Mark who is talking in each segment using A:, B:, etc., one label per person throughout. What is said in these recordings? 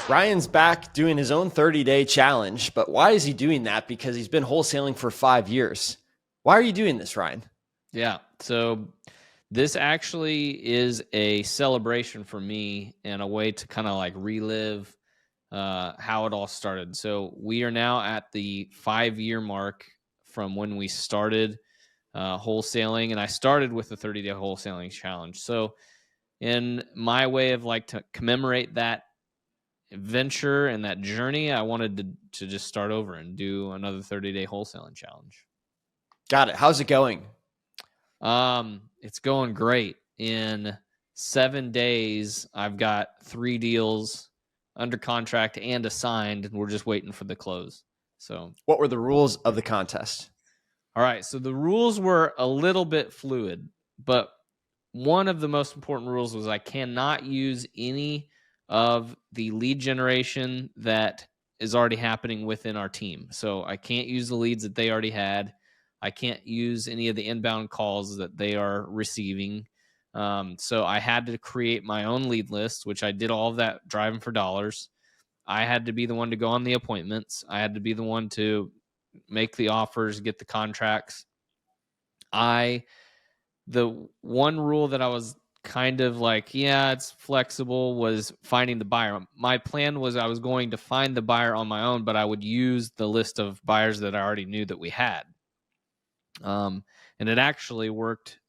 A: Ryan's back doing his own 30-day challenge, but why is he doing that? Because he's been wholesaling for 5 years. Why are you doing this, Ryan?
B: Yeah. So this actually is a celebration for me and a way to kind of like relive how it all started. So we are now at the 5-year mark from when we started wholesaling, and I started with the 30-day wholesaling challenge. So in my way of like to commemorate that venture and that journey, I wanted to just start over and do another 30-day wholesaling challenge.
A: Got it. How's it going?
B: It's going great. In 7 days, I've got 3 deals under contract and assigned, and we're just waiting for the close. So,
A: What were the rules of the contest?
B: all right. So the rules were a little bit fluid, but one of the most important rules was I cannot use any of the lead generation that is already happening within our team. So I can't use the leads that they already had. I can't use any of the inbound calls that they are receiving. So I had to create my own lead list, which I did all of that driving for dollars. I had to be the one to go on the appointments. I had to be the one to make the offers, get the contracts. The one rule that I was kind of like, yeah, it's flexible, was finding the buyer. My plan was I was going to find the buyer on my own, but I would use the list of buyers that I already knew that we had. And it actually worked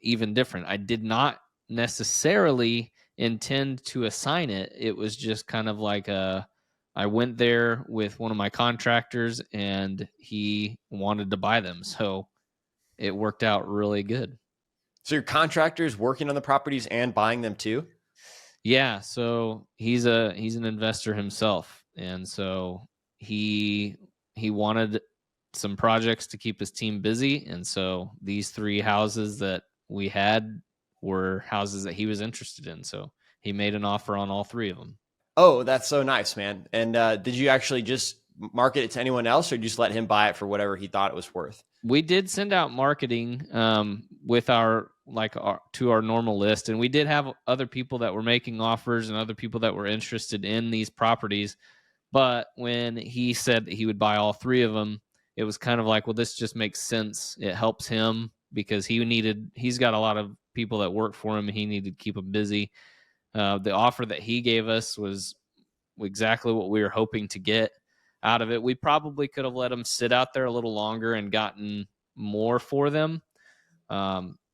B: even different. I did not necessarily intend to assign it. It was just kind of like I went there with one of my contractors and he wanted to buy them. So it worked out really good.
A: So your contractor's working on the properties and buying them too?
B: Yeah, so he's an investor himself, and so he wanted some projects to keep his team busy, and so these 3 houses that we had were houses that he was interested in. So he made an offer on all 3 of them.
A: Oh, that's so nice, man. And did you actually just market it to anyone else, or just let him buy it for whatever he thought it was worth?
B: We did send out marketing with our to our normal list, and we did have other people that were making offers and other people that were interested in these properties. But when he said that he would buy all 3 of them, it was kind of like, well, this just makes sense. It helps him because he's got a lot of people that work for him and he needed to keep them busy. The offer that he gave us was exactly what we were hoping to get out of it. We probably could have let them sit out there a little longer and gotten more for them.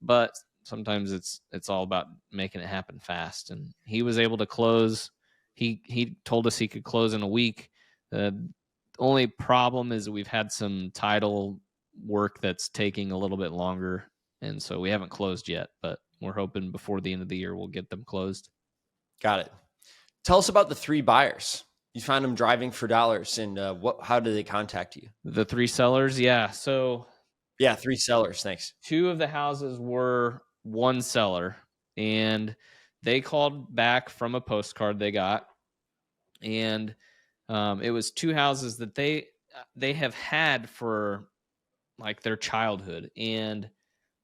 B: But sometimes it's all about making it happen fast. And he was able to close. He told us he could close in a week. The only problem is we've had some title work that's taking a little bit longer, and so we haven't closed yet, but we're hoping before the end of the year we'll get them closed.
A: Got it. Tell us about the 3 buyers. You found them driving for dollars, and how did they contact you?
B: The 3 sellers, yeah. So
A: Yeah, 3 sellers. Thanks.
B: 2 of the houses were one seller, and they called back from a postcard they got, and it was 2 houses that they have had for like their childhood, and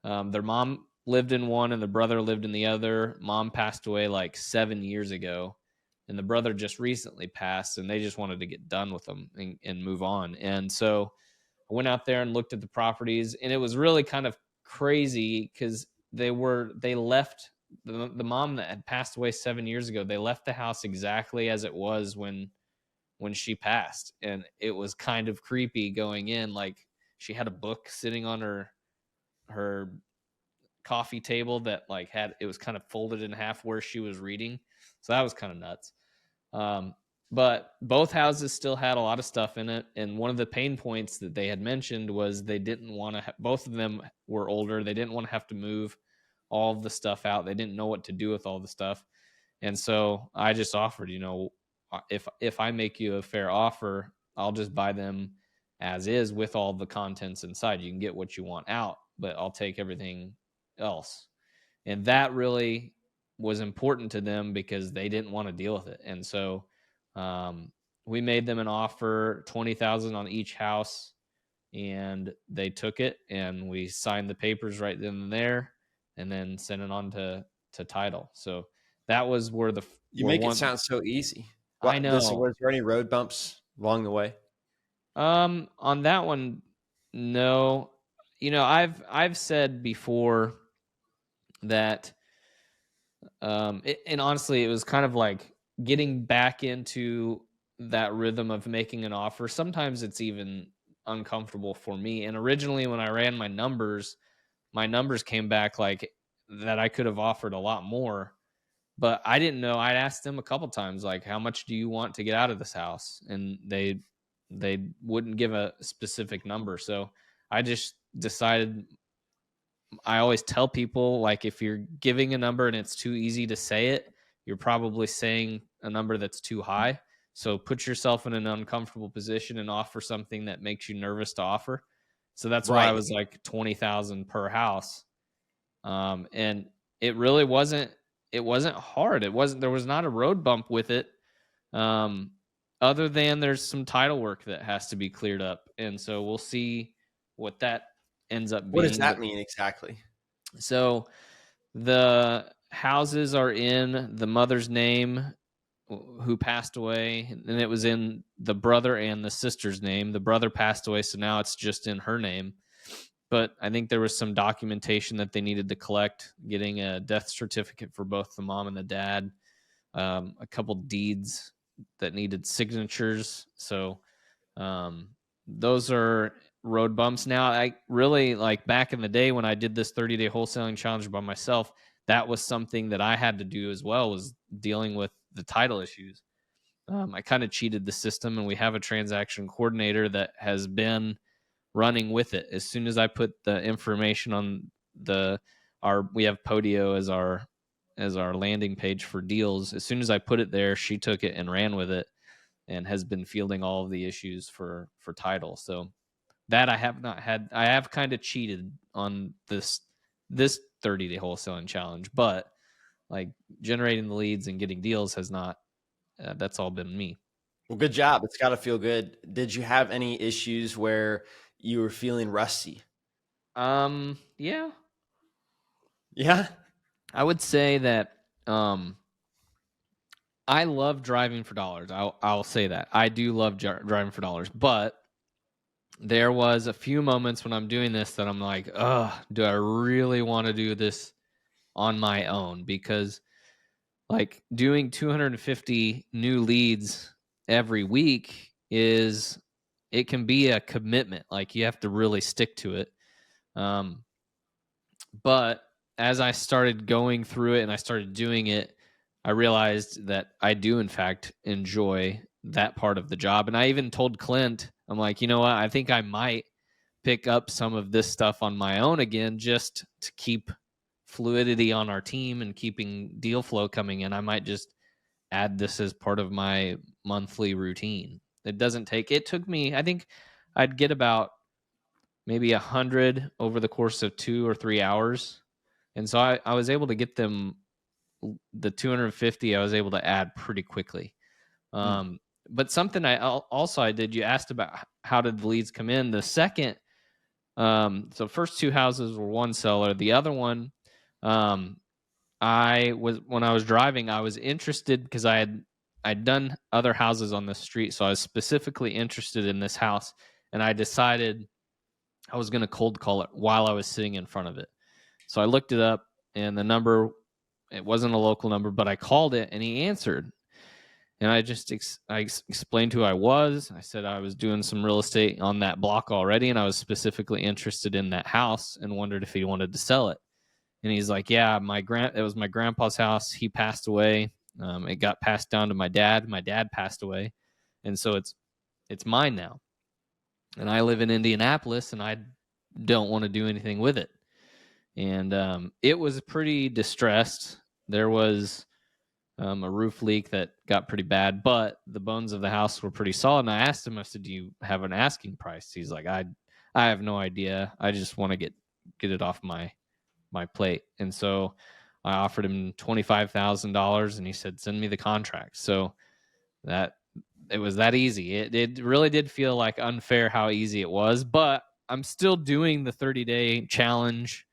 B: their mom lived in one and the brother lived in the other. Mom passed away like 7 years ago, and the brother just recently passed, and they just wanted to get done with them and move on. And so I went out there and looked at the properties, and it was really kind of crazy because they left the mom that had passed away 7 years ago. They left the house exactly as it was when she passed, and it was kind of creepy going in. Like, she had a book sitting on her coffee table that like it was kind of folded in half where she was reading. So that was kind of nuts. But both houses still had a lot of stuff in it. And one of the pain points that they had mentioned was they didn't want to, both of them were older. They didn't want to have to move all of the stuff out. They didn't know what to do with all the stuff. And so I just offered, if I make you a fair offer, I'll just buy them as is with all the contents inside. You can get what you want out, but I'll take everything else. And that really was important to them because they didn't want to deal with it. And so we made them an offer, $20,000 on each house, and they took it, and we signed the papers right then and there, and then sent it on to title. So that was where
A: You make it sound so easy.
B: I
A: Was
B: know.
A: there any road bumps along the way?
B: On that one, no. I've said before that, and honestly, it was kind of like getting back into that rhythm of making an offer. Sometimes it's even uncomfortable for me. And originally, when I ran my numbers came back like that I could have offered a lot more, but I didn't know. I'd asked them a couple times, like, how much do you want to get out of this house? And they wouldn't give a specific number. So I just decided, I always tell people, like, if you're giving a number and it's too easy to say it, you're probably saying a number that's too high. So put yourself in an uncomfortable position and offer something that makes you nervous to offer. So that's why I
A: Right.
B: was like 20,000 per house. And it wasn't hard. There was not a road bump with it. Um, Other than there's some title work that has to be cleared up. And so we'll see what that ends up
A: What does
B: being.
A: that
B: But
A: mean exactly?
B: so the houses are in the mother's name, who passed away, and it was in the brother and the sister's name. The brother passed away, so now it's just in her name. But I think there was some documentation that they needed to collect, getting a death certificate for both the mom and the dad, a couple deeds that needed signatures. So um, those are road bumps. Now, I really, like, back in the day when I did this 30-day wholesaling challenge by myself, that was something that I had to do as well, was dealing with the title issues. I kind of cheated the system, and we have a transaction coordinator that has been running with it. As soon as I put the information on we have Podio as our landing page for deals. As soon as I put it there, she took it and ran with it, and has been fielding all of the issues for title. So that I have not had. I have kind of cheated on this 30-day wholesaling challenge, but like generating the leads and getting deals has not. That's all been me.
A: Well, good job. It's got to feel good. Did you have any issues where you were feeling rusty?
B: Yeah,
A: Yeah.
B: I would say that. I love driving for dollars. I'll say that I do love driving for dollars, but there was a few moments when I'm doing this that I'm like, do I really want to do this on my own? Because, like, doing 250 new leads every week it can be a commitment. Like, you have to really stick to it. Um, but as I started going through it and I started doing it, I realized that I do, in fact, enjoy that part of the job. And I even told Clint, I'm like, you know what? I think I might pick up some of this stuff on my own again, just to keep fluidity on our team and keeping deal flow coming in. I might just add this as part of my monthly routine. It took me, I think I'd get about maybe 100 over the course of 2 or 3 hours. And so I was able to get them, the 250 I was able to add pretty quickly.
A: Mm.
B: But something I did, you asked about how did the leads come in. The second, so first two houses were one seller. The other one, um, when I was driving, I was interested because I'd done other houses on the street. So I was specifically interested in this house, and I decided I was going to cold call it while I was sitting in front of it. So I looked it up, and the number, it wasn't a local number, but I called it and he answered. And I just explained who I was. I said I was doing some real estate on that block already, and I was specifically interested in that house and wondered if he wanted to sell it. And he's like, "Yeah, it was my grandpa's house. He passed away. It got passed down to my dad. My dad passed away, and so it's mine now. And I live in Indianapolis, and I don't want to do anything with it." And it was pretty distressed. There was a roof leak that got pretty bad, but the bones of the house were pretty solid. And I asked him, I said, "Do you have an asking price?" He's like, I have no idea. I just want to get it off my plate." And so I offered him $25,000, and he said, "Send me the contract." So that it was that easy. It really did feel like unfair how easy it was, but I'm still doing the 30-day challenge.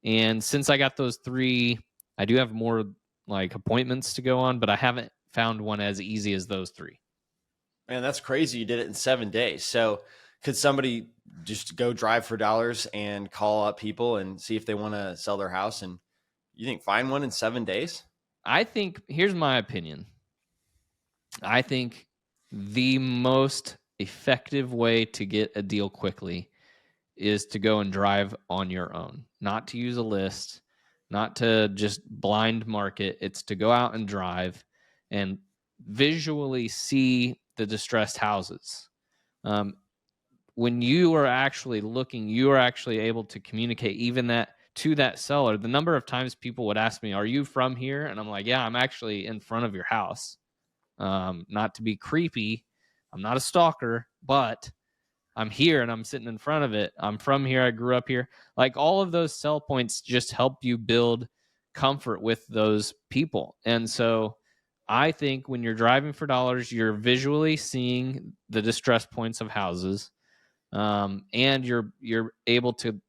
B: And since I got those three, I do have more like appointments to go on, but I haven't found one as easy as those three.
A: Man, that's crazy. You did it in 7 days. So could somebody just go drive for dollars and call up people and see if they want to sell their house? And you think find one in 7 days?
B: I think, here's my opinion. I think the most effective way to get a deal quickly is to go and drive on your own, not to use a list, not to just blind market. It's to go out and drive and visually see the distressed houses. When you are actually looking, you are actually able to communicate even that to that seller. The number of times people would ask me, "Are you from here?" And I'm like, "Yeah, I'm actually in front of your house." Not to be creepy, I'm not a stalker, but I'm here and I'm sitting in front of it. I'm from here. I grew up here. Like, all of those sell points just help you build comfort with those people. And so I think when you're driving for dollars, you're visually seeing the distress points of houses, and you're able to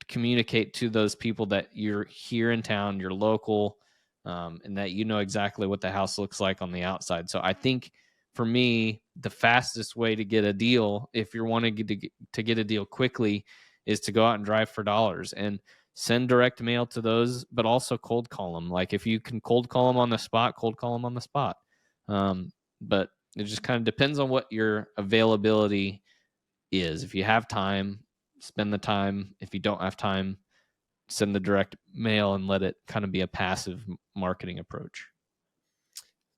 B: communicate to those people that you're here in town, you're local, and that you know exactly what the house looks like on the outside. So I think for me, the fastest way to get a deal, if you're wanting to get a deal quickly, is to go out and drive for dollars and send direct mail to those, but also cold call them. Like, if you can cold call them on the spot, cold call them on the spot. But it just kind of depends on what your availability is. If you have time, spend the time. If you don't have time, send the direct mail and let it kind of be a passive marketing approach.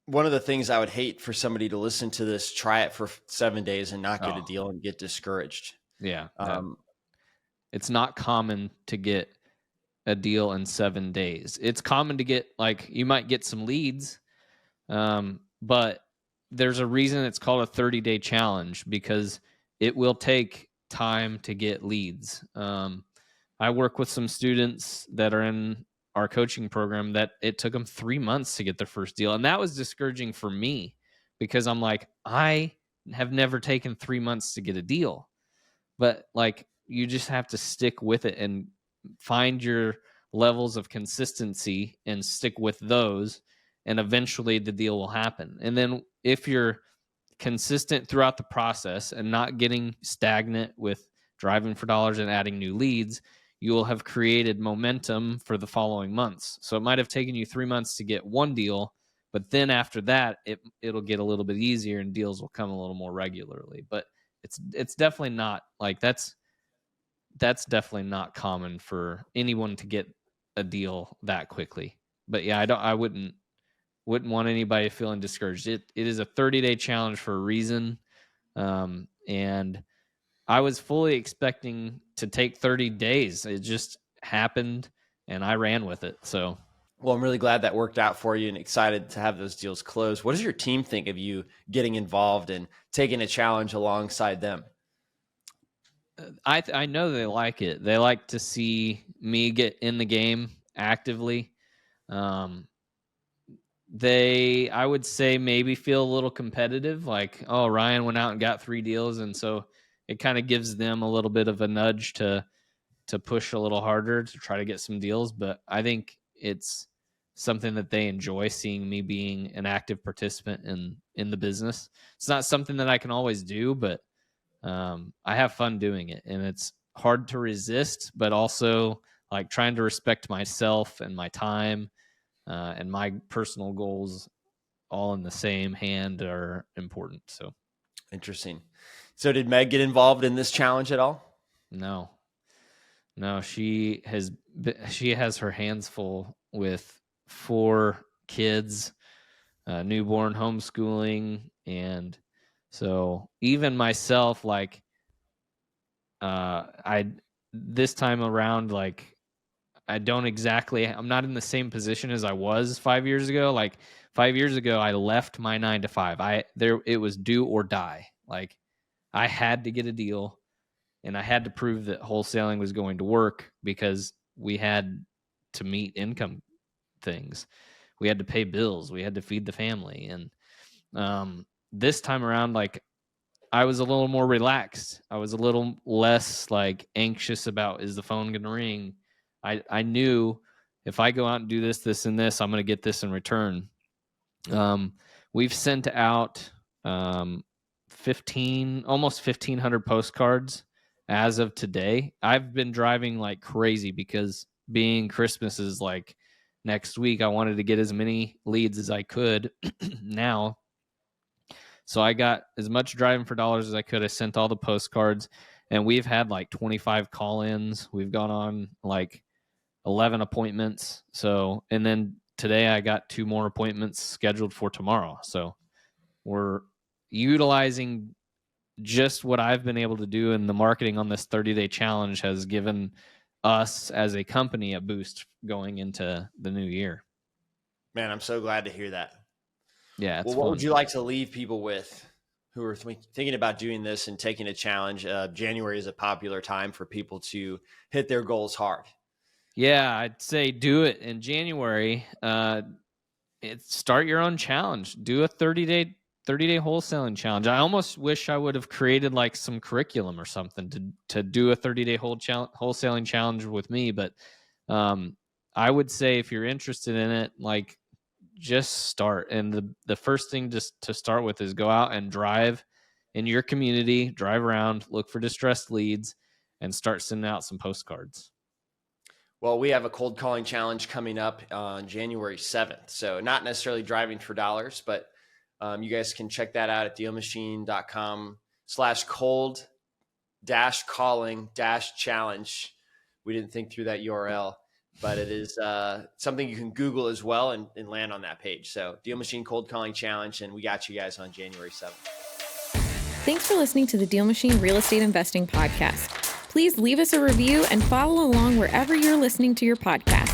A: One of the things I would hate for somebody to listen to this, try it for 7 days and not get a deal and get discouraged.
B: Yeah. It's not common to get a deal in 7 days. It's common to get, like, you might get some leads, but there's a reason it's called a 30-day challenge, because it will take time to get leads. I work with some students that are in our coaching program that it took them 3 months to get their first deal. And that was discouraging for me, because I'm like, I have never taken 3 months to get a deal. But, like, you just have to stick with it and find your levels of consistency and stick with those, and eventually the deal will happen. And then if you're consistent throughout the process and not getting stagnant with driving for dollars and adding new leads, you will have created momentum for the following months. So it might have taken you 3 months to get one deal, but then after that, it'll get a little bit easier and deals will come a little more regularly. But it's definitely not like that's definitely not common for anyone to get a deal that quickly. But yeah, I wouldn't want anybody feeling discouraged. It is a 30-day challenge for a reason. And I was fully expecting to take 30 days. It just happened and I ran with it. So,
A: well, I'm really glad that worked out for you and excited to have those deals closed. What does your team think of you getting involved and taking a challenge alongside them?
B: I know they like it. They like to see me get in the game actively. They, I would say, maybe feel a little competitive, like, oh, Ryan went out and got 3 deals. And so it kind of gives them a little bit of a nudge to push a little harder to try to get some deals. But I think it's something that they enjoy, seeing me being an active participant in the business. It's not something that I can always do, but I have fun doing it, and it's hard to resist, but also, like, trying to respect myself and my time and my personal goals all in the same hand are important. So
A: interesting. So did Meg get involved in this challenge at all?
B: No, she has her hands full with 4 kids, newborn, homeschooling. And so even myself, like, this time around, like, I'm not in the same position as I was 5 years ago. Like, 5 years ago, I left my 9 to 5. It was do or die. Like, I had to get a deal, and I had to prove that wholesaling was going to work, because we had to meet income things. We had to pay bills. We had to feed the family. And this time around, like, I was a little more relaxed. I was a little less, like, anxious about, is the phone going to ring? I knew if I go out and do this, and this, I'm going to get this in return. we've sent out 15, almost 1,500 postcards as of today. I've been driving like crazy because being Christmas is like next week, I wanted to get as many leads as I could now. So I got as much driving for dollars as I could. I sent all the postcards, and we've had like 25 call-ins. We've gone on like 11 appointments. So, and then today I got 2 more appointments scheduled for tomorrow. So we're utilizing just what I've been able to do, and the marketing on this 30-day challenge has given us as a company a boost going into the new year.
A: Man, I'm so glad to hear that.
B: Yeah, it's
A: well, what
B: fun.
A: would you like to leave people with who are thinking about doing this and taking a challenge? January is a popular time for people to hit their goals hard.
B: Yeah, I'd say do it in January. Start your own challenge. Do a 30-day wholesaling challenge. I almost wish I would have created like some curriculum or something to do a 30-day wholesaling challenge with me. But I would say if you're interested in it, like just start. And the first thing just to start with is go out and drive in your community, drive around, look for distressed leads, and start sending out some postcards.
A: Well, we have a cold calling challenge coming up on January 7th. So not necessarily driving for dollars, but you guys can check that out at dealmachine.com/cold-calling-challenge. We didn't think through that URL, but it is something you can Google as well and land on that page. So DealMachine Cold Calling Challenge, and we got you guys on January 7th.
C: Thanks for listening to the DealMachine Real Estate Investing Podcast. Please leave us a review and follow along wherever you're listening to your podcast.